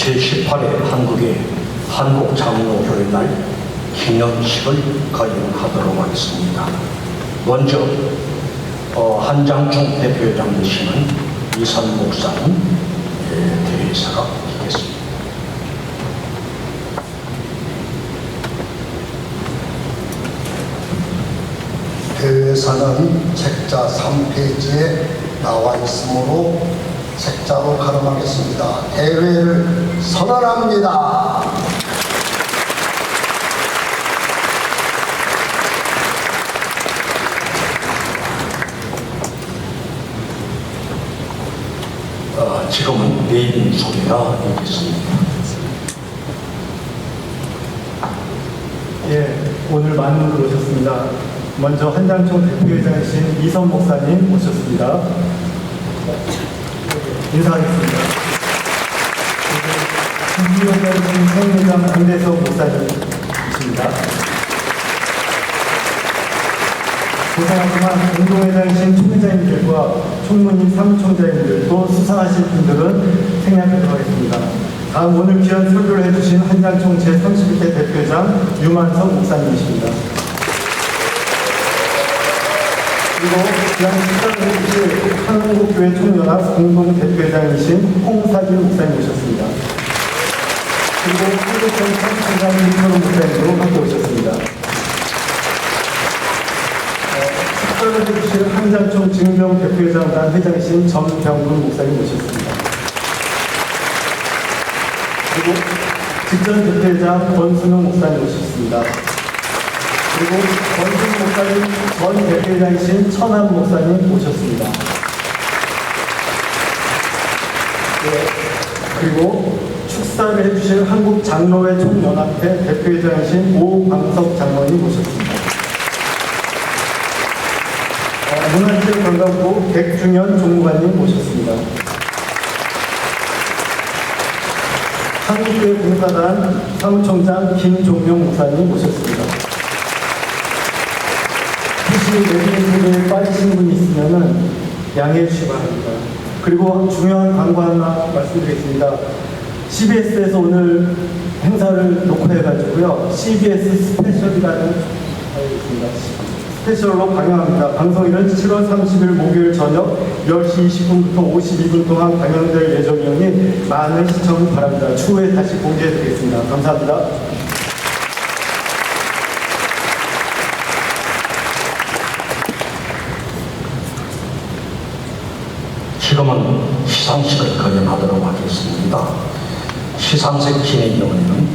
제18회 한국의 한국장로교회 날 기념식을 거행하도록 하겠습니다. 먼저 한장총 대표회장 되시는 이선 목사님 대회사가 있겠습니다. 대회사는 책자 3페이지에 나와 있으므로 책자로 가름하겠습니다. 대회를 선언합니다. 지금은 내인 소개가 있겠습니다. 오늘 많은 분들 오셨습니다. 먼저 한장총 대표회장이신 이선 목사님 모셨습니다. 인사하겠습니다. 김기현장이신 성회장 안대석 목사님이십니다. 고생하지만 공동회장이신 총회장님들과 총무님 사무총장님들도 수상하신 분들은 생략하도록 하겠습니다. 다음 오늘 귀한 설교를 해주신 한장총 제31대 대표회장 유만석 목사님이십니다. 그리고 귀한 식사를 해주실 한국교회 총연합 공동대표회장이신 홍사길 목사님 오셨습니다. 그리고 한국교회 사무총장 민철호 목사님도 함께 오셨습니다. 식사를 해주실 한장총 증명 대표회장단 회장이신 전병근 목사님 모셨습니다. 그리고 직전 대표회장 권순영 목사님 오셨습니다. 그리고 권순영 목사님 전 대표회장이신 천안 목사님 오셨습니다. 그리고 축사를 해주실 한국장로회 총연합회 대표회장이신 오광석 장로님 오셨습니다. 문화체육관광부 백중현 종무관님 모셨습니다. 한국교회 봉사단 사무총장 김종명 목사님 모셨습니다. 혹시 내비게이션에 빠지신 분이 있으면 양해해 주시기 바랍니다. 그리고 중요한 광고 하나 말씀드리겠습니다. CBS에서 오늘 행사를 녹화해가지고요. CBS 스페셜이라는 스페셜로 방영합니다. 방송일은 7월 30일 목요일 저녁 10시 20분부터 52분 동안 방영될 예정이오니 많은 시청 바랍니다. 추후에 다시 공개해드리겠습니다. 감사합니다. 지금은 시상식을 거행하도록 하겠습니다. 시상식 진행 경우에는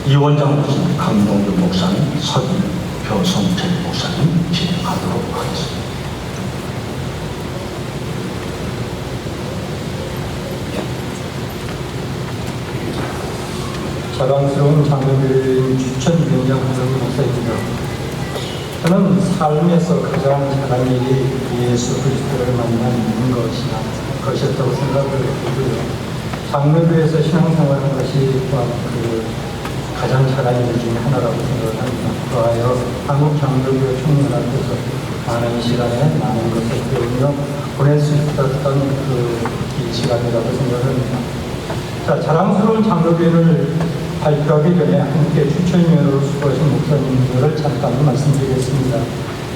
이원장 강동규 목사님, 서기표성철 목사님 진행하도록 하겠습니다. 자랑스러운 장로교인 추천위원장 목사입니다. 저는 삶에서 가장 잘한 일이 예수 그리스도를 만나는 것이었다고 생각을 했고요. 장로교에서 신앙생활한 것이 가장 잘한 일 중에 하나라고 생각을 합니다. 그하여 한국 장로교 총연합에서 많은 시간에 많은 것을 배우며 보낼 수 있었던 이 시간이라고 생각을 합니다. 자, 자랑스러운 장로교를 발표하기 전에 함께 추천위원으로 수고하신 목사님들을 잠깐 말씀드리겠습니다.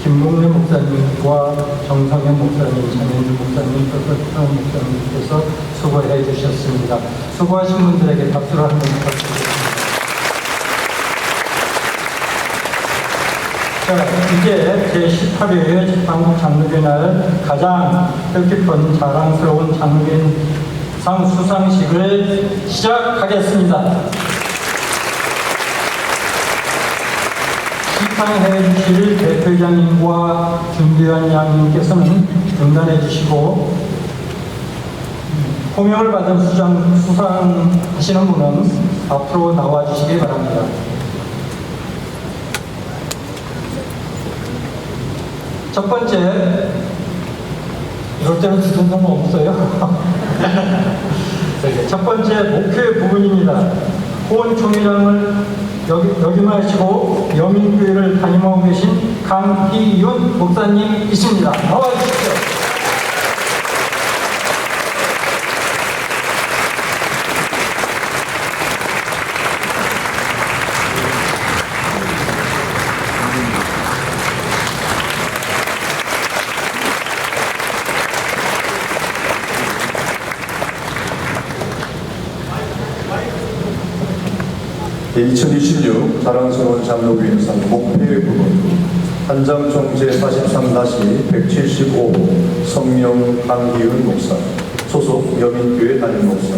김봉래 목사님과 정성현 목사님, 장현주 목사님, 표현 목사님께서 수고해 주셨습니다. 수고하신 분들에게 박수를 한번 부탁드리겠습니다. 자, 이제 제18회 한국 장로교 날 가장 뜻깊은 자랑스러운 장로교상 수상식을 시작하겠습니다. 시상해 주실 대표회장님과 준비위원장님께서는 등단해 주시고 호명을 받은 수상하시는 분은 앞으로 나와 주시기 바랍니다. 첫 번째, 이럴 때는 주전자가 없어요. 첫 번째 목회 부분입니다. 호원 총회장을 역임하시고 여민교회를 담임하고 계신 강희윤 목사님이십니다. 나와주십시오. 2026 자랑스러운 장로교인상 목표의 부분 한장총 제43-175 성령 강기훈 목사 소속 여민교회 담임 목사.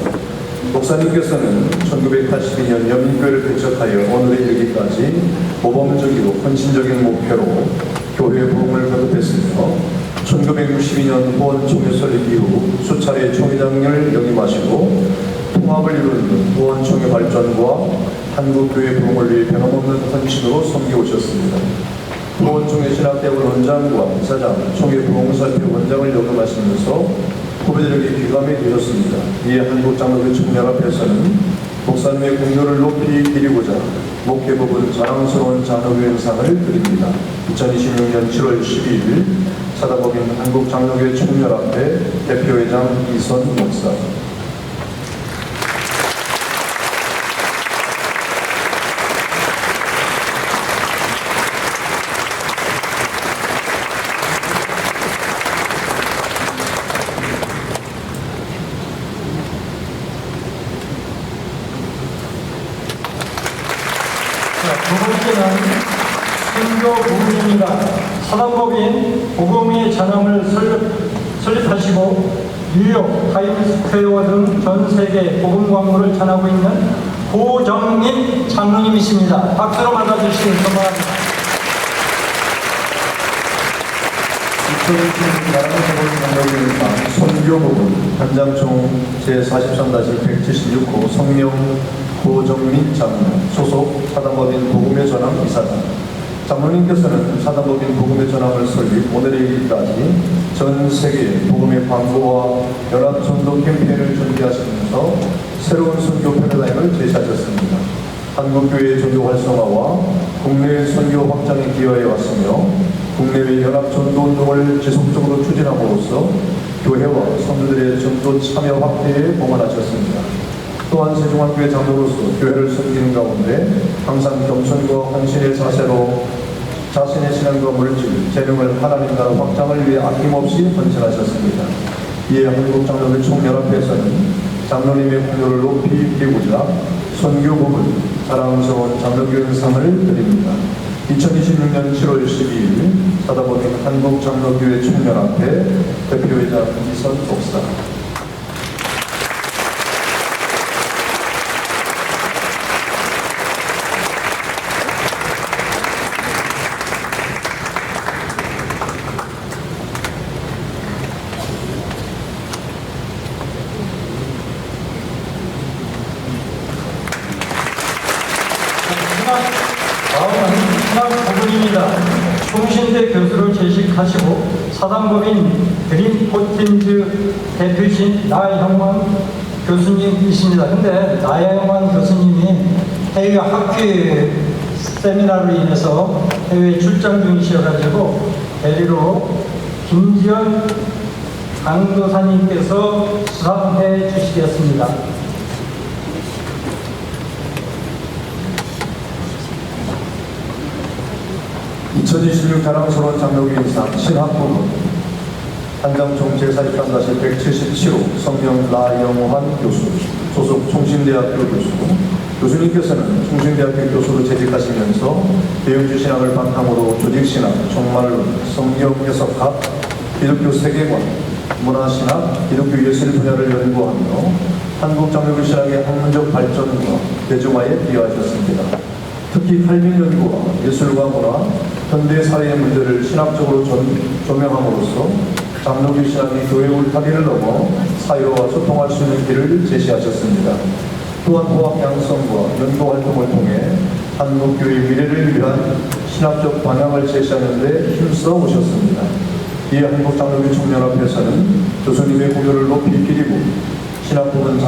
목사님께서는 1982년 여민교회를 개척하여 오늘에 이르기까지 모범적이고 헌신적인 목표로 교회 부흥을 거듭했으며 1962년 후원총회 설립 이후 수차례 총회장을 역임하시고 통합을 이루는 후원총회 발전과 한국교회 부흥을 위해 변함없는 헌신으로 섬겨오셨습니다. 후원총회 신학대학원 원장과 이사장, 총회 부흥사표 원장을 역임하시면서 후배들에게 귀감이 되셨습니다. 이에 한국장로교 총연합회에서는 목사님의 공로를 높이 기리고자 목회 부분 자랑스러운 장로교인상을 드립니다. 2026년 7월 12일 사다법인 한국장로교 총연합회 대표회장 이선 목사. 두 번째는 선교 부흥입니다. 사단법인 복음의 전함을 설립하시고 뉴욕, 타임스퀘어 등 전 세계 복음 광고를 전하고 있는 고정민 장로님이십니다. 박수로 맞아주시기 바랍니다. 2026 자랑스러운 장로교인상 선교 부분 한장총 제43-176호 성령 고정민 장로 소속 사단법인 복음의 전함 이사장. 장로님께서는 사단법인 복음의 전함을 설립 오늘에 이르기까지 전 세계 복음의 광고와 연합 전도 캠페인을 전개하시면서 새로운 선교 패러다임을 제시하셨습니다. 한국교회의 전도 활성화와 국내의 선교 확장에 기여해 왔으며 국내외 연합 전도 운동을 지속적으로 추진함으로써 교회와 성도들의 전도 참여 확대에 봉헌하셨습니다. 또한 세종학교의 장로로서 교회를 섬기는 가운데 항상 겸손과 헌신의 자세로 자신의 신앙과 물질, 재능을 하나님 나라 확장을 위해 아낌없이 헌신하셨습니다. 이에 한국장로교 총연합회에서는 장로님의 공로를 높이 기리고자 선교 부분 자랑스러운 장로교인상을 드립니다. 2026년 7월 12일 사다법인 한국장로교회 총연합회 대표회장 이선 목사. 다음은 신학 부분입니다. 총신대 교수를 재직하시고 사단법인 드림포틴즈 대표이신 나영환 교수님이십니다. 근데 나영환 교수님이 해외 학회 세미나로 인해서 해외 출장 중이셔가지고 대리로 김지연 강도사님께서 수상해 주시겠습니다. 2026 자랑스러운 장로교인상 신학부분 한장총 제43-177호 성령 나영환 교수 소속 총신대학교 교수. 교수님께서는 총신대학교 교수로 재직하시면서 대영주 신학을 바탕으로 조직신학, 종말론, 성경 해석학, 기독교 세계관, 문화신학, 기독교 예술 분야를 연구하며 한국 장로교 신학의 학문적 발전과 대중화에 기여하셨습니다. 특히 칼빈 연구와 예술과 문화, 현대 사회의 문제를 신학적으로 조명함으로써 장로교 신학이 교회 울타리를 넘어 사회와 소통할 수 있는 길을 제시하셨습니다. 또한 호학 양성과 연구 활동을 통해 한국교회의 미래를 위한 신학적 방향을 제시하는 데 힘써 오셨습니다. 이에 한국장로교 총연합회에서는 교수님의 공로를 높이 기리고 신학부분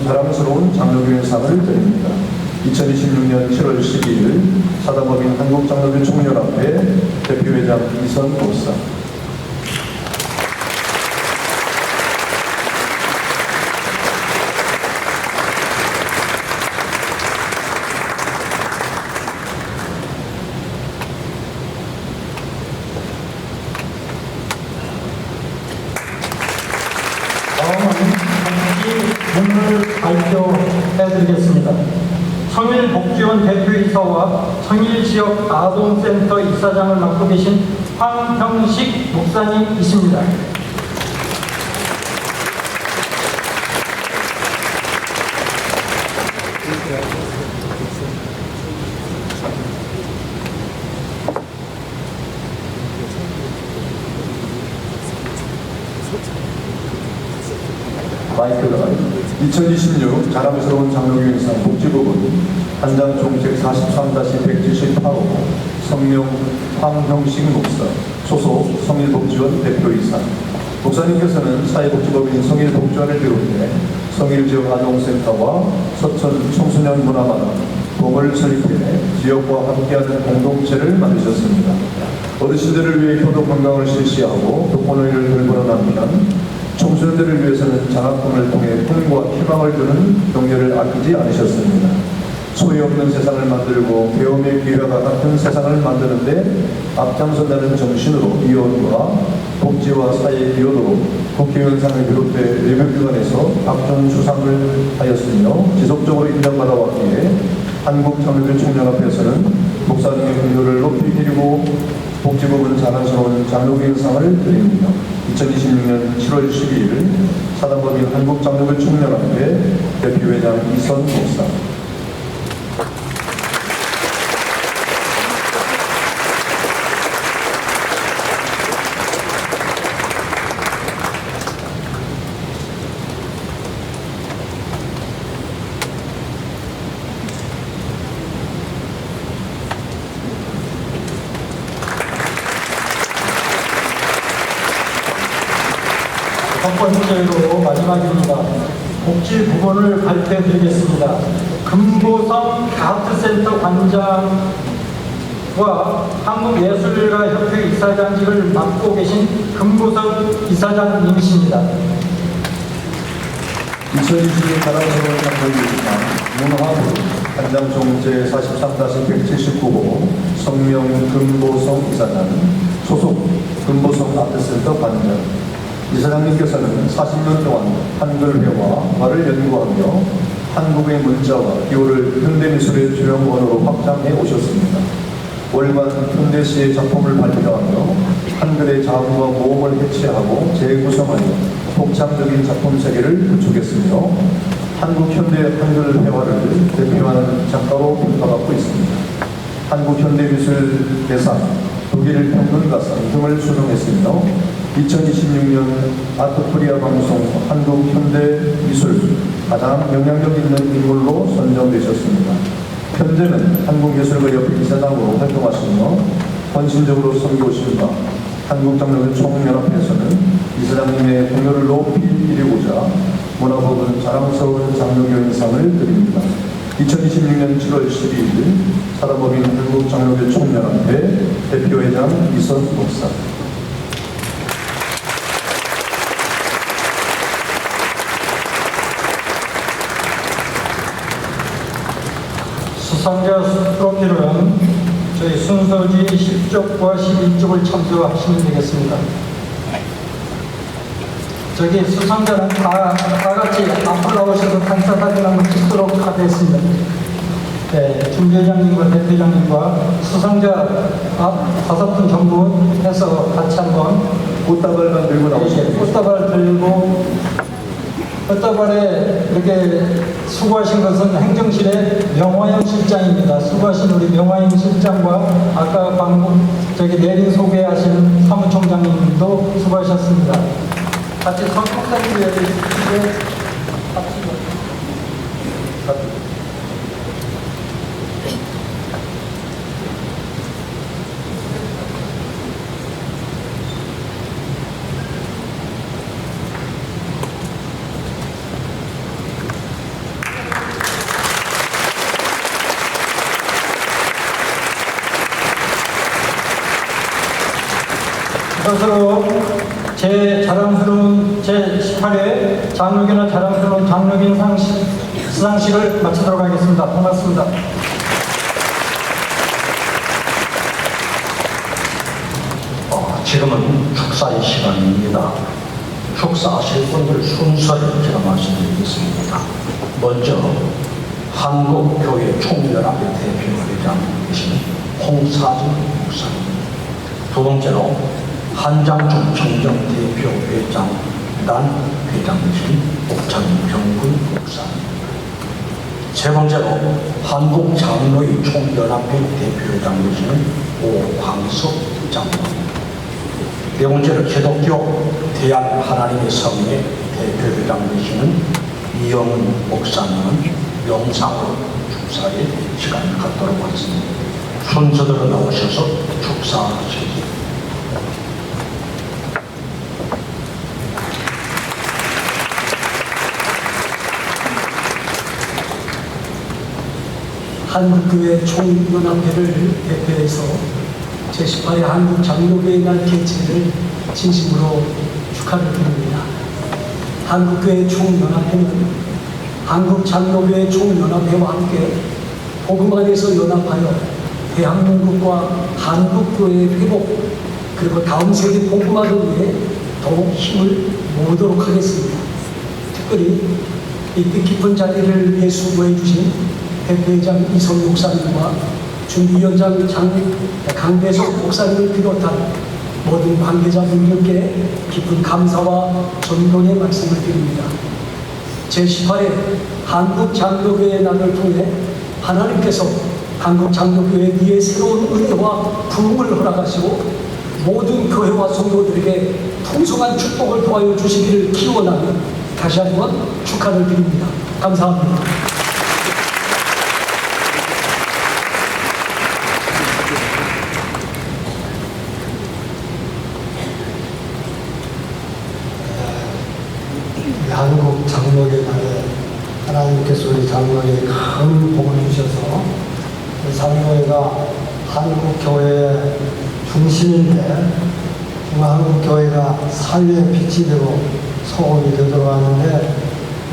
자랑스러운 장로교인상을 드립니다. 2026년 7월 12일 사단법인 한국장로교 총연합회 대표회장 이선 목사. 다음은 단기 문을 발표해드리겠습니다. 성일복지원 대표이사와 성일지역 아동센터 이사장을 맡고 계신 황형식 목사님이십니다. 마이크가 2026 자랑스러운 장로교인상 복지부분 한장종책 43-178호 성명 황형식 목사 소속 성일복지원 대표이사. 목사님께서는 사회복지법인 성일복지원을 비롯해 성일지역 아동센터와 서천 청소년 문화마당 봄을 설립해 지역과 함께하는 공동체를 만드셨습니다. 어르신들을 위해 효도 관광을 실시하고 독거노인을 돌보는 한편 청소년들을 위해서는 장학금을 통해 꿈과 희망을 주는 격려를 아끼지 않으셨습니다. 소외 없는 세상을 만들고 배움의 기회와 같은 세상을 만드는데 앞장선다는 정신으로 이혼과 복지와 사회에 기여도록 국회의원상을 비롯해 외교기관에서 각종 수상을 하였으며 지속적으로 인정받아 왔기에 한국장로교 총연합회에서는 목사님의 긍휼을 높이 드리고 복지부분 자랑스러운 장로교인상을 드립니다. 2026년 7월 12일 사단법인 한국장로교 총연합회 대표회장 이선 목사. 첫 번째로 마지막입니다. 복지 부분을 발표해 드리겠습니다. 금보성 아트센터 관장과 한국예술가협회 이사장직을 맡고 계신 금보성 이사장님이십니다. 2022 자랑스러운 장로교인상 문화부 한장종제 43-179호 성명 금보성 이사장 소속 금보성 아트센터 관장. 이사장님께서는 40년 동안 한글회화, 말을 연구하며 한국의 문자와 기호를 현대미술의 주요 언어로 확장해 오셨습니다. 월간 현대시의 작품을 발표하며 한글의 자음과 모음을 해체하고 재구성하여 독창적인 작품 세계를 구축했으며 한국 현대 한글 회화를 대표하는 작가로 평가받고 있습니다. 한국 현대미술 대상, 독일 평론가상 등을 수상했으며 2026년 아트코리아 방송 한국 현대미술 가장 영향력 있는 인물로 선정되셨습니다. 현재는 한국예술가협회 이사장으로 활동하시며 헌신적으로 섬기오신 바 한국장로교 총연합회에서는 이사장님의 공로를 높이 드리고자 문화부분 자랑스러운 장로교인상을 드립니다. 2026년 7월 12일 사단법인 한국장로교 총연합회 대표회장 이선 목사. 수상자 프로필은 저희 순서지 10쪽과 11쪽을 참조하시면 되겠습니다. 저기 수상자는 다 같이 앞으로 나오셔서 단사사진 한번 찍도록 하겠습니다. 네, 준비회장님과 대표장님과 수상자 앞 5분 정도 해서 같이 한번 꽃다발만 들고 나오시면 꽃다발 들고 꽃다발에 이렇게 수고하신 것은 행정실의 명화영 실장입니다. 수고하신 우리 명화영 실장과 아까 저기 내린 소개하신 사무총장님도 수고하셨습니다. 같이 선포사진 해야 되는데 같이 이것으로 제 자랑스러운 제18회 장로교나 자랑스러운 장로교인 수상식을 마치도록 하겠습니다. 고맙습니다. 지금은 축사의 시간입니다. 축사하실 분들 순서를 제가 말씀드리겠습니다. 먼저 한국교회 총연합회 대표회장이신 홍사진 목사님, 두 번째로 한장총 청정대표회장단 회장이신 전병근 목사님, 세 번째로 한국장로의 총연합회 대표회장이시는 오광석 장로님, 네 번째로 기독교 대한 하나님의 성회 대표회장이시는 이영은 목사님은 영상으로 축사의 시간을 갖도록 하겠습니다. 순서대로 나오셔서 축사하시겠습니다. 한국교회 총연합회를 대표해서 제18회 한국장로교회 날 개최를 진심으로 축하를 드립니다. 한국교회 총연합회는 한국장로교회 총연합회와 함께 복음 안에서 연합하여 대한민국과 한국교회의 회복, 그리고 다음 세대 복음화를 위해 더욱 힘을 모으도록 하겠습니다. 특별히 이 뜻깊은 자리를 위해 수고해 주신 대표회장 이성 목사님과 준비위원장 강대석 목사님을 비롯한 모든 관계자분들께 깊은 감사와 존경의 말씀을 드립니다. 제18회 한국장로교회 날을 통해 하나님께서 한국장로교회 위에 새로운 은혜와 부흥을 허락하시고 모든 교회와 성도들에게 풍성한 축복을 도와여 주시기를 기원하며 다시 한번 축하를 드립니다. 감사합니다. 한국 장로교회 날에 하나님께서 우리 장로교회에 큰 복을 주셔서 우리 장로교회가 한국교회의 중심인데 정말 한국교회가 사회의 빛이 되고 소금이 되도록 하는데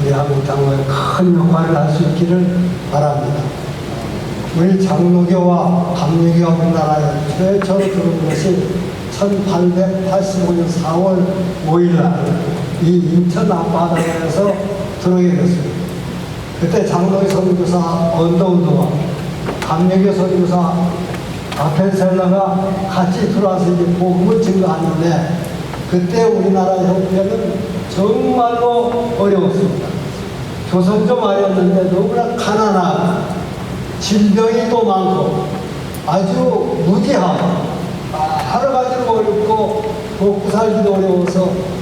우리 한국 장로교회 큰 역할을 할 수 있기를 바랍니다. 우리 장로교와 감리교가 우리나라에 최초로 들어온 것이 1885년 4월 5일 날 이 인천 앞바다에서 들어오게 됐습니다. 그때 장로교 선교사 언더우드와 감리교 선교사 아펜셀러가 같이 들어와서 이제 복음을 증거하는데 그때 우리나라 형편은 정말로 어려웠습니다. 교선도 말이었는데 너무나 가난하고 질병이 또 많고 아주 무디하고 여러 가지로 어렵고 먹고 살기도 어려워서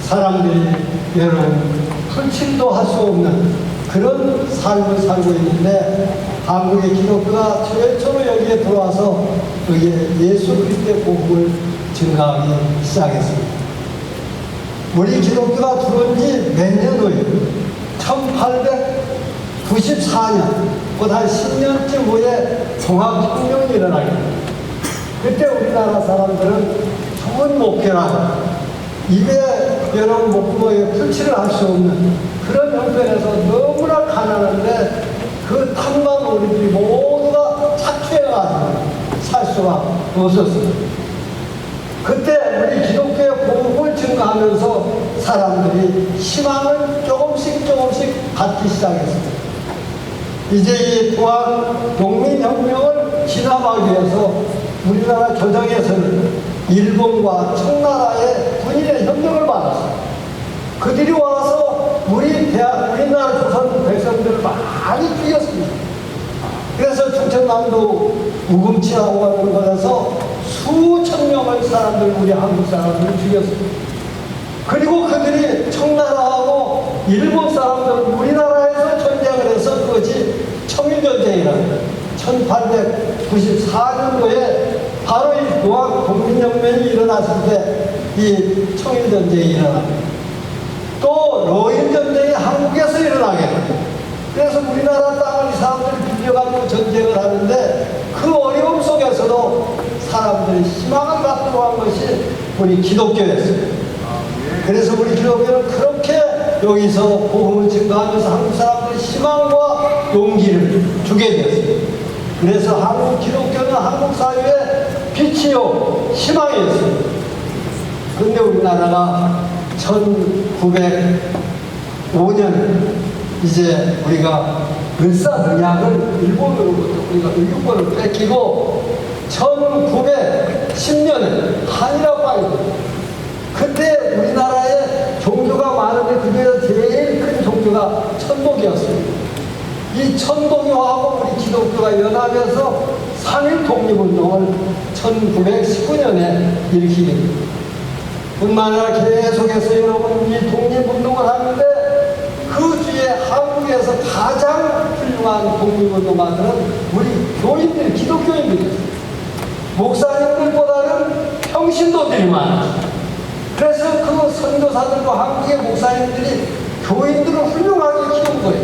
사람들이 여러분 풀칠도 할 수 없는 그런 삶을 살고 있는데 한국의 기독교가 최초로 여기에 들어와서 여기에 예수 그리스도의 복음을 증가하기 시작했습니다. 우리 기독교가 들어온 지 몇 년 후에 1894년 곧 한 10년쯤 후에 종합혁명이 일어나게 됩니다. 그때 우리나라 사람들은 좋은 목회라고 입에 여러분 목구멍에 풀칠을 할 수 없는 그런 형편에서 너무나 가난한데 그 탐만 우리들이 모두가 착취해가지고 살 수가 없었습니다. 그때 우리 기독교의 복음을 증거하면서 사람들이 희망을 조금씩 갖기 시작했습니다. 이제 이 또한 농민혁명을 진압하기 위해서 우리나라 조정에서는 일본과 청나라의 군인의 협력을 받았어요. 그들이 와서 우리나라 조선 백성들을 많이 죽였습니다. 그래서 충청남도 우금치라고 하는 곳에서 수천 명의 사람들, 우리 한국 사람들을 죽였습니다. 그리고 그들이 청나라하고 일본 사람들은 우리나라에서 전쟁을 해서 그것이 청일전쟁이라는 1894년도에 바로 이 노한 국민혁명이 일어났을 때 이 청일전쟁이 일어납니다. 또 러일전쟁이 한국에서 일어나게 됩니다. 그래서 우리나라 땅을 이 사람들이 빌려가지고 전쟁을 하는데 그 어려움 속에서도 사람들이 희망을 갖도록 한 것이 우리 기독교였습니다. 그래서 우리 기독교는 그렇게 여기서 복음을 증거하면서 한국 사람들의 희망과 용기를 주게 되었습니다. 그래서 한국 기독교는 한국 사회의 빛이요 희망이었습니다. 그런데 우리나라가 1905년 이제 우리가 을사늑약을 일본으로부터 우리가 의육권을 뺏기고 1910년에 한일합방이 그때 우리나라에 종교가 많은데 그중에서 제일 큰 종교가 천독이었습니다. 이 천독교하고 우리 기독교가 연합해서 3.1 독립운동을 1919년에 일으키게 됩니다. 뿐만 아니라 계속해서 여러분 이 독립운동을 하는데 그 주에 한국에서 가장 훌륭한 독립운동가들은 우리 교인들, 기독교인들이었어요. 목사님들보다는 평신도들이 많았어요. 그래서 그 선교사들과 한국의 목사님들이 교인들을 훌륭하게 키운 거예요.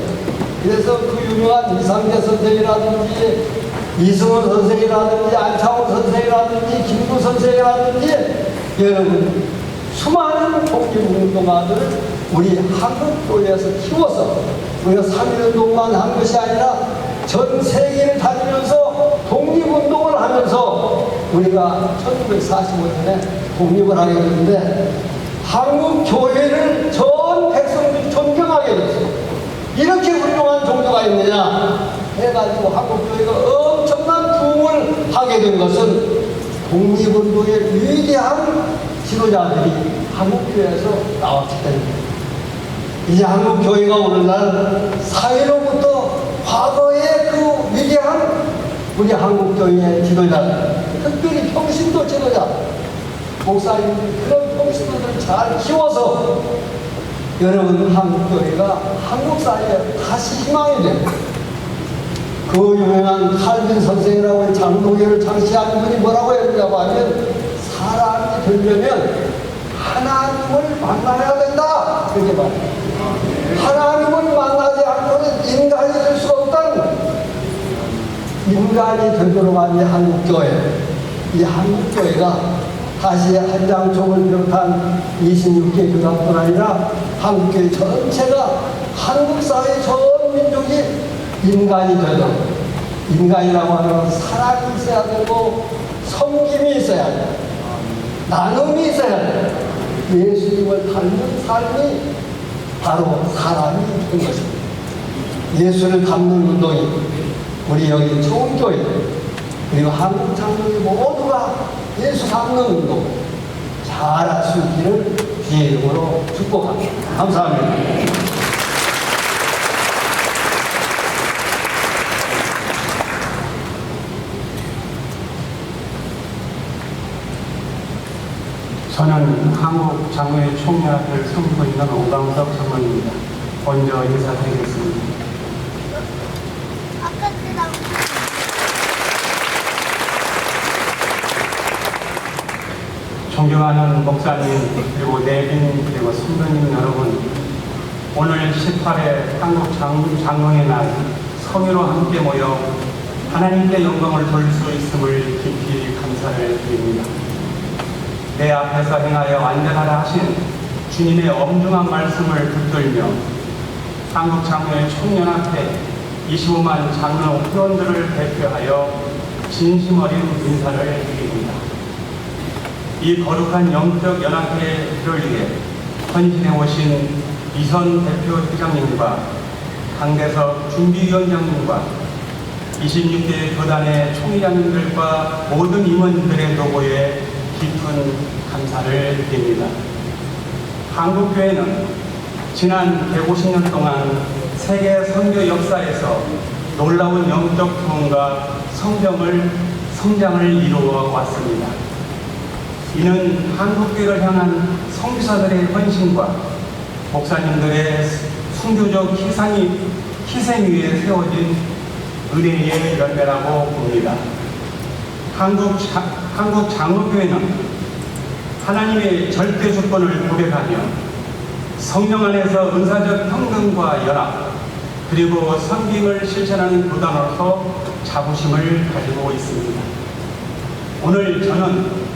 그래서 그 유명한 이상재 선생이라든지 이승훈 선생이라든지 안창호 선생이라든지 김구 선생이라든지 여러분 수많은 독립운동가들을 우리 한국교회에서 키워서 우리가 3.1운동만 한 것이 아니라 전 세계를 다니면서 독립운동을 하면서 우리가 1945년에 독립을 하게 됐는데 한국교회를 전 백성들이 존경하게 됐어요. 이렇게 훌륭한 종교가 있느냐 해가지고 한국교회가 엄청난 부흥을 하게 된 것은 독립운동의 위대한 지도자들이 한국교회에서 나왔기 때문입니다. 이제 한국교회가 오늘날 사회로부터 과거의 그 위대한 우리 한국교회의 지도자들, 특별히 평신도 지도자, 목사님들 그런 평신도들을 잘 키워서 여러분 한국교회가 한국 사회에 다시 희망이 됩니다. 그 유명한 칼빈 선생이라고 장로교를 창시한 분이 뭐라고 했냐고 하면 사람이 되려면 하나님을 만나야 된다 그렇게 말해요. 하나님을 만나지 않고는 인간이 될 수가 없다는 거예요. 인간이 되도록 한 이 한국교회, 이 한국교회가 다시 한장총을 비롯한 26개 교단뿐 아니라 한국교회 전체가 한국사회 전 민족이 인간이 되도록, 인간이라고 하면 사랑이 있어야 되고 섬김이 있어야 돼, 나눔이 있어야 돼. 예수님을 닮는 삶이 바로 사람이 된 것입니다. 예수를 닮는 운동이 우리 여기 초원교회 그리고 한국 장로교 모두가 예수 닮는 운동 잘할 수 있기를 주의 이름으로 축복합니다. 감사합니다. 저는 한국 장로회 총회를 섬기고 있는 오광석 장로입니다. 먼저 인사드리겠습니다. 존경하는 목사님 그리고 내빈 그리고 성도님 여러분, 오늘 18회 한국 장로회 날 성회로 함께 모여 하나님께 영광을 돌릴 수 있음을 깊이 감사를 드립니다. 내 앞에서 행하여 완전하라 하신 주님의 엄중한 말씀을 붙들며 한국 장로회 총연합회 25만 장로 회원들을 대표하여 진심 어린 인사를 드립니다. 이 거룩한 영적 연합회를 위해 헌신해 오신 이선 대표 회장님과 강대석 준비위원장님과 26개 교단의 총회장님들과 모든 임원들의 노고에 깊은 감사를 드립니다. 한국교회는 지난 150년 동안 세계 선교 역사에서 놀라운 영적 부흥과 성장을 이루어 왔습니다. 이는 한국교회를 향한 선교사들의 헌신과 목사님들의 순교적 희생 위에 세워진 은혜의 열매라고 봅니다. 한국 장로교회는 하나님의 절대 주권을 고백하며 성령 안에서 은사적 평등과 연합 그리고 섬김을 실천하는 교단으로서 자부심을 가지고 있습니다. 오늘 저는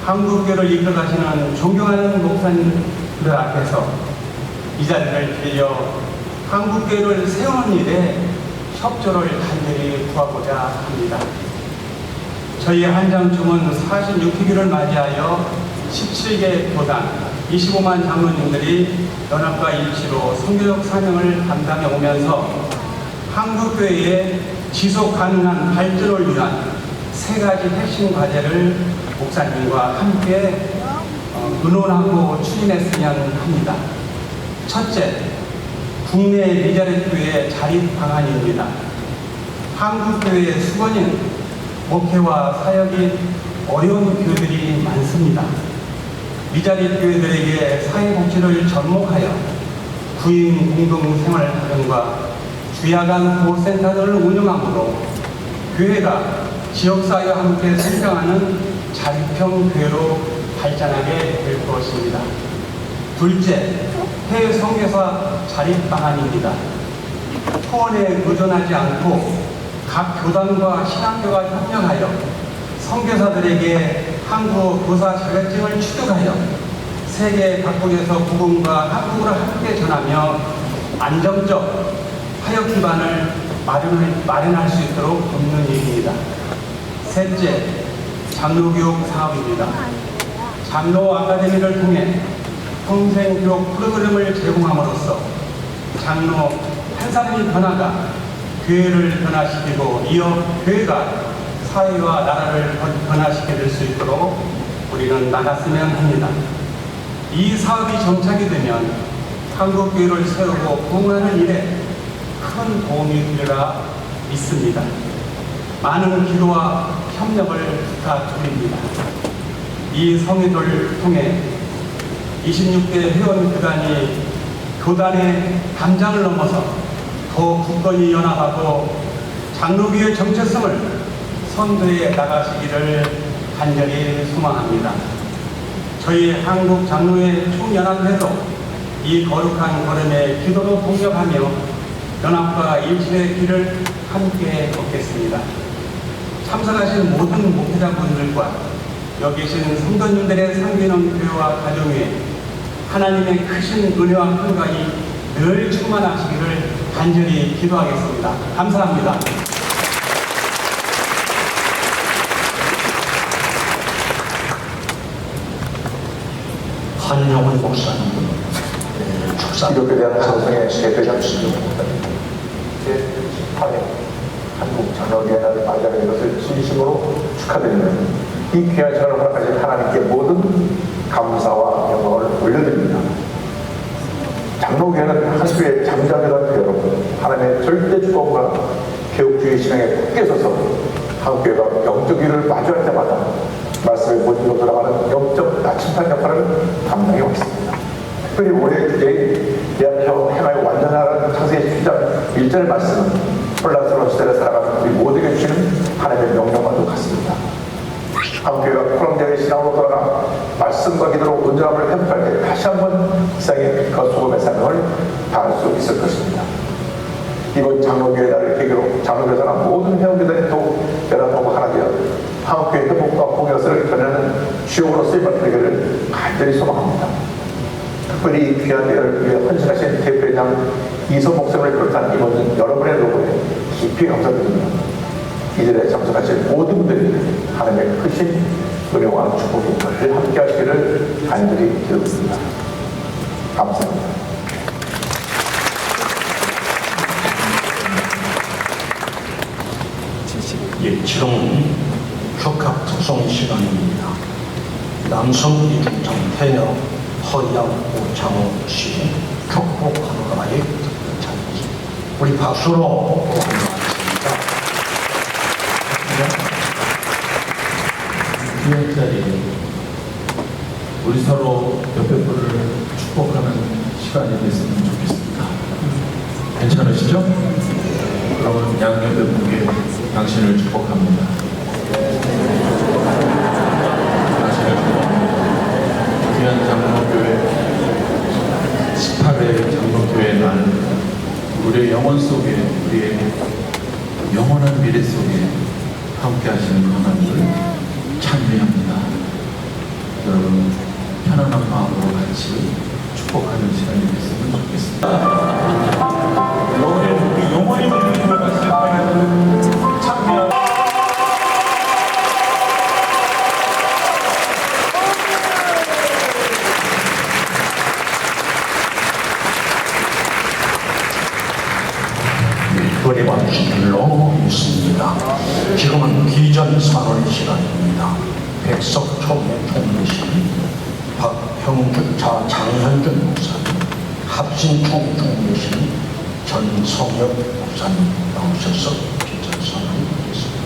한국교회를 이끌어가시는 존경하는 목사님들 앞에서 이 자리를 빌려 한국교회를 세우는 일에 협조를 간절히 구하고자 합니다. 저희 한장총은 46회기를 맞이하여 17개 교단 25만 장로님들이 연합과 일치로 선교적 사명을 감당해 오면서 한국교회의 지속 가능한 발전을 위한 세 가지 핵심 과제를 목사님과 함께 의논하고 추진했으면 합니다. 첫째, 국내 미자립 교회 자립 방안입니다. 한국교회의 수건인 목회와 사역이 어려운 교회들이 많습니다. 미자립 교회들에게 사회복지를 접목하여 구인 공동생활활동과 주야간 보호센터들을 운영함으로 교회가 지역사회와 함께 성장하는 자립형 교회로 발전하게 될 것입니다. 둘째, 해외 선교사 자립 방안입니다. 후원에 의존하지 않고 각 교단과 신학교가 협력하여 선교사들에게 한국어 교사 자격증을 취득하여 세계 각국에서 복음과 한국어를 함께 전하며 안정적 사역 기반을 마련할 수 있도록 돕는 일입니다. 셋째, 장로교육 사업입니다. 장로 아카데미를 통해 평생교육 프로그램을 제공함으로써 장로 한 사람의 변화가 교회를 변화시키고 이어 교회가 사회와 나라를 변화시켜 줄 수 있도록 우리는 나갔으면 합니다. 이 사업이 정착이 되면 한국교회를 세우고 부흥하는 일에 큰 도움이 되리라 믿습니다. 많은 기도와 협력을 부탁드립니다. 이 성회를 통해 26대 회원 교단이 교단의 담장을 넘어서 더 굳건히 연합하고 장로교의 정체성을 선도해 나가시기를 간절히 소망합니다. 저희 한국 장로회 총연합회도 이 거룩한 걸음에 기도로 동력하며 연합과 일치의 길을 함께 걷겠습니다. 참석하신 모든 목회자분들과 여기 계신 성도님들의 상기는 교회와 가정 위에 하나님의 크신 은혜와 평강이 늘 충만하시기를 간절히 기도하겠습니다. 감사합니다. 한영훈 목사님 축사 기독교에 대한 정성의 대표적 시도 제18회 한국 장로교회를 맞이하는 것을 진심으로 축하드리며 이 귀한 시간을 허락하신 하나님께 모든 감사와 영광을 올려드립니다. 장로교회는 한교의 장자들과 여러분 하나님의 절대 축복과 개혁주의 신앙에 굳게 서서 한교회가 영적 일을 마주할 때마다 말씀의 본질로 돌아가는 영적 나침반 역할을 감당해 왔습니다. 특별히 올해 주제인 대한민국 행하여 완전하라는 창세기 10장 1절 말씀은 혼란스러운 시대를 살아가는 우리 모두에게 주시는 하나님의 명령과도 같습니다. 한교회가 코롱대의 신앙으로 돌아가 말씀과 기도로 온전함을 회복할 때 다시 한번 세상의 빛과 소금의 사명을 다할 수 있을 것입니다. 이번 장로교회 날을 계기로 장로교회나 모든 회원교단이 또 연합하고 하나 되어 한국교회 회복과 공역을 전하는 주역으로 쓰임을 되기를 간절히 소망합니다. 특별히 귀한 대회를 위해 헌신하신 대표회장 이선 목사님을 비롯한 이번 여러분의 노고에 깊이 감사드립니다. 이들에 참석하신 모든 분들이 하나님의 크신 은혜와 축복이 늘 함께 하시기를 간절히 기도드립니다. 감사합니다. 예, 지금은 격합 특송 시간입니다. 남성 이중창 태녀 허양 오창호 씨 격복하노라의 찬양입니다. 우리 박수로 환영하겠습니다. 귀한 자리에 우리 서로 옆에 분을 축복하는 시간이 됐으면 좋겠습니다. 괜찮으시죠? 그러면 양옆에 분께 당신을 축복합니다. 당신을 축복합니다. 귀한 장로교회 18회 장로교회 날 우리의 영혼 속에 우리의 영원한 미래 속에 함께 하시는 하나님을 찬미합니다. 여러분 편안한 마음으로 같이 축복하는 시간이 됐으면 좋겠습니다. 영원히 주님을 같이 찬미하는 은혜 받으신 줄로 믿습니다. 지금은 비전 선언 시간입니다. 백석총회 총리신 박형준 장현준 목사님, 합신총 총리신 전성엽 목사님 나오셔서 비전 선언하겠습니다.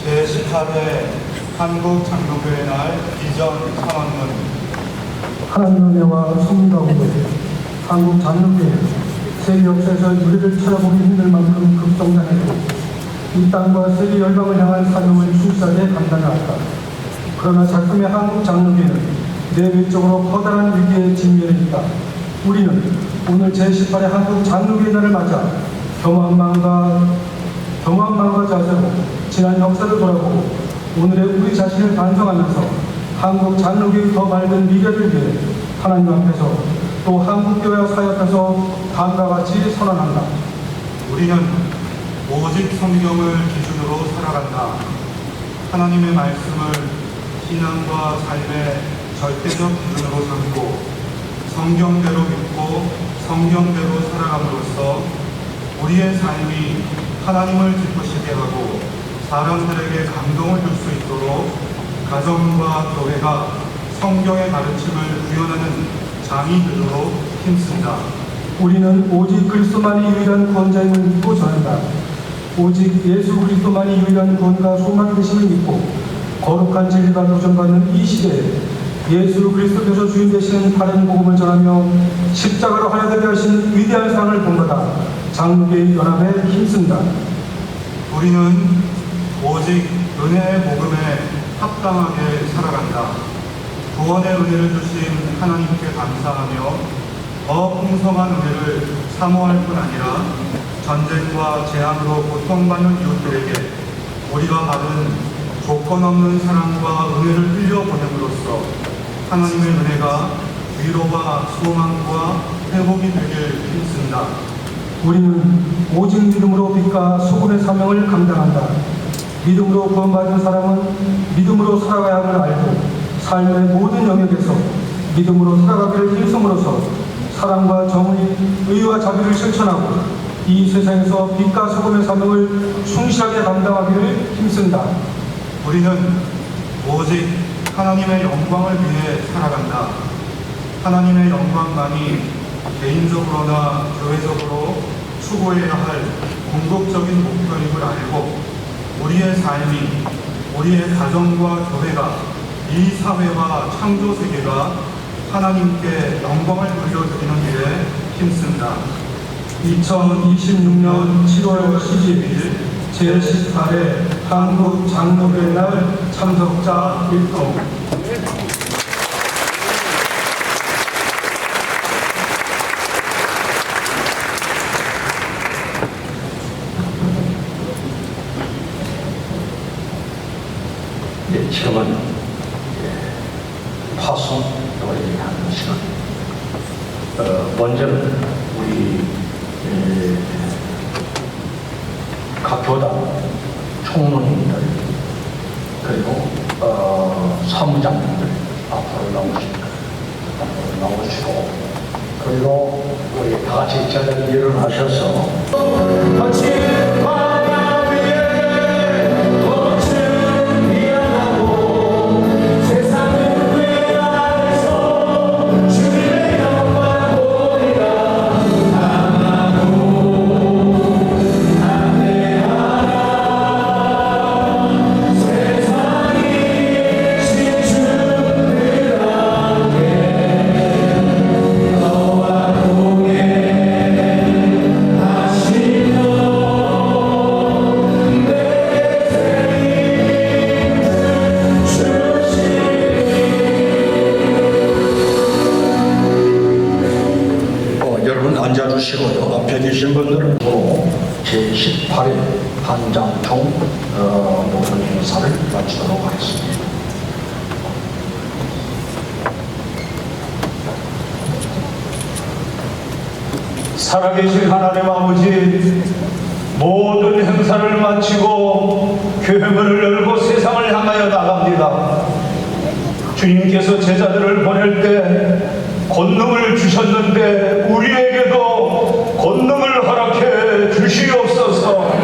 제18회 한국장로교회 날 비전 선언문. 하나님 은혜와 성령 가운데 한국 장로교회 세계 역사에서 우리를 찾아보기 힘들 만큼 급성장했고 이 땅과 세계 열방을 향한 사명을 충실하게 감당해왔다. 그러나 작품의 한국 장로교회는 내외적으로 커다란 위기에 직면해 있다. 우리는 오늘 제18회 한국 장로교회 날을 맞아 경험만과 자세로 지난 역사를 돌아보고 오늘의 우리 자신을 반성하면서 한국 장로교회의 더 맑은 미래를 위해 하나님 앞에서 또 한국교회와 사회 앞에서 다음과 같이 선언한다. 우리는 오직 성경을 기준으로 살아간다. 하나님의 말씀을 신앙과 삶의 절대적 기준으로 삼고 성경대로 믿고 성경대로 살아감으로써 우리의 삶이 하나님을 기쁘시게 하고 사람들에게 감동을 줄 수 있도록 가정과 교회가 성경의 가르침을 구현하는 장이 되도록 힘쓴다. 우리는 오직 그리스도만이 유일한 구원자임을 믿고 전한다. 오직 예수 그리스도만이 유일한 구원과 소망 되심을 믿고 거룩한 진리가 도전받는 이 시대에 예수 그리스도께서 주인 되시는 바른 복음을 전하며 십자가로 하나 되게 하신 위대한 사랑을 본받아 장로교회 연합에 힘쓴다. 우리는 오직 은혜의 복음에 합당하게 살아간다. 구원의 은혜를 주신 하나님께 감사하며 더 풍성한 은혜를 사모할 뿐 아니라 전쟁과 재앙으로 고통받는 이웃들에게 우리가 받은 조건 없는 사랑과 은혜를 흘려보냄으로써 하나님의 은혜가 위로와 소망과 회복이 되길 힘쓴다. 우리는 오직 믿음으로 빛과 소금의 사명을 감당한다. 믿음으로 구원받은 사람은 믿음으로 살아가야 함을 알고 삶의 모든 영역에서 믿음으로 살아가기를 힘쓰므로써 사랑과 정의, 의와 자비를 실천하고 이 세상에서 빛과 소금의 사명을 충실하게 감당하기를 힘쓴다. 우리는 오직 하나님의 영광을 위해 살아간다. 하나님의 영광만이 개인적으로나 교회적으로 추구해야 할 궁극적인 목표인 걸 알고 우리의 삶이, 우리의 가정과 교회가, 이 사회와 창조 세계가 하나님께 영광을 돌려드리는 일에 힘쓴다. 2026년 7월 12일 제18회 한국 장로교회 날 참석자 1동. 네, 지금은 파송을 얘기하는 시간. 먼저는 우리 각 교단 총무님들 그리고 사무장님들 앞으로 나오시고 그리고 우리 다 같이 자리에 일어나셔서 앉아주시고요. 앞에 계신 분들은 제18회 한장총 모든 행사를 마치도록 하겠습니다. 살아계신 하나님 아버지, 바치고 교회 문을 열고 세상을 향하여 나갑니다. 주님께서 제자들을 보낼 때 권능을 주셨는데 우리에게도 권능을 허락해 주시옵소서.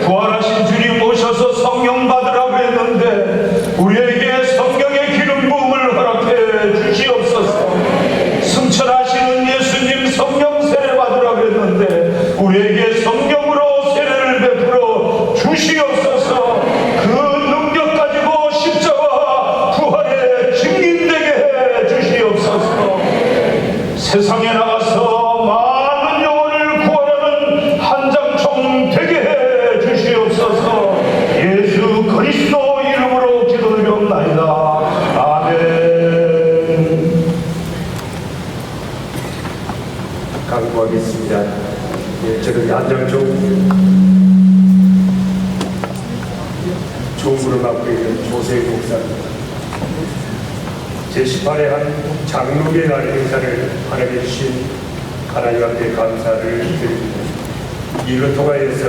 부활하신 주님 오셔서 성령 받으라고 했는데 우리에게 성령의 기름 부음을 허락해 주시옵소서. 승천하시는 예수님 성령 세례 받으라고 했는데 우리에게 성령으로 세례를 베풀어 주시옵소서. 그 능력 가지고 십자가 부활의 증인되게 해 주시옵소서. 세상에 나가서 많은 영혼을 구하려는 한장총 되게 해 주시옵소서. 예수 그리스도 이름으로 기도드리옵나이다. 아멘. 강구하겠습니다. 예, 저는 한장총 총무를 맡고 있는 조세희 목사입니다. 제18회 한 장로의 날 행사를 하게 주신 하나님 앞에 감사를 드립니다. 이를 통하여서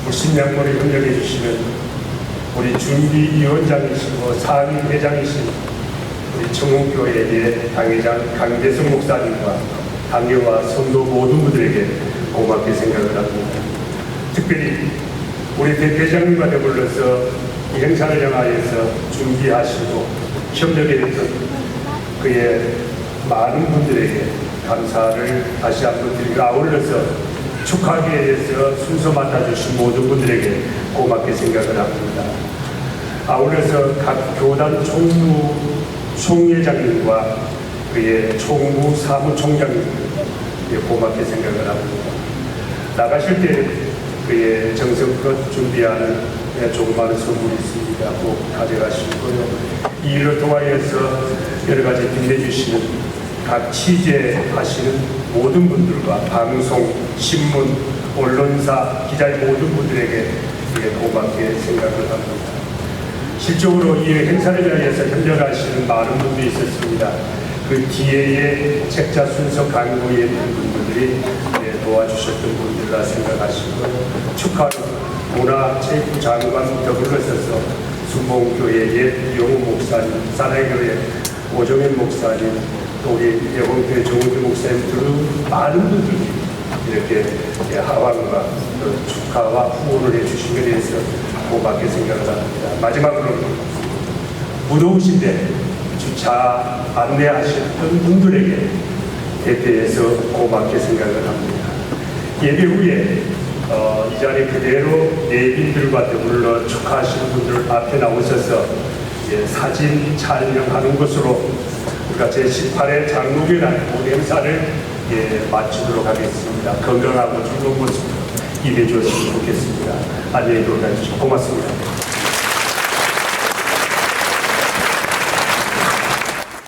물심양모를 협력해 주시는 우리 준비위원장이시고 상임회장이신 우리 청홍교회의 당회장 강대성 목사님과 당회와 성도 모든 분들에게 고맙게 생각을 합니다. 특별히 우리 대표장님과 더불어서 이 행사를 향하여서 준비하시고 협력했던 그의 많은 분들에게 감사를 다시 한번 드리고 아울러서 축하기에서 순서 맡아주신 모든 분들에게 고맙게 생각을 합니다. 아울러서 각 교단 총무 총회장님과 그의 총무 사무총장님께 고맙게 생각을 합니다. 나가실 때 그의 정성껏 준비하는 조그마한 선물이 있습니다. 꼭 가져가시고요. 이 일을 통하여서 여러 가지 빛내주시는 각 취재하시는 모든 분들과 방송, 신문, 언론사, 기자 모든 분들에게 고맙게 생각을 합니다. 실적으로 이 행사를 위해서 협력하시는 많은 분들이 있었습니다. 그 뒤에 책자 순서 강구에 있는 분들이 도와주셨던 분들이라 생각하시고 축하는 문화체육부 장관 더불어서서 순봉교회의 이용우 목사님, 사랑교회 오정현 목사님, 또 우리 예봉교회 정우주 목사님 등 많은 분들이 이렇게 하완과 축하와 후원을 해주신 것에 대해서 고맙게 생각을 합니다. 마지막으로 무더우신데 주차 안내하셨던 분들에게 대표해서 고맙게 생각을 합니다. 예배 후에 이 자리 그대로 예빈들과 더불어 축하하시는 분들 앞에 나오셔서 사진 촬영하는 것으로 우리가 제18회 장로교회 모든 행사를 마치도록 하겠습니다. 건강하고 즐거운 모습 임해 주었으면 좋겠습니다. 안녕히 돌아가십시오. 고맙습니다.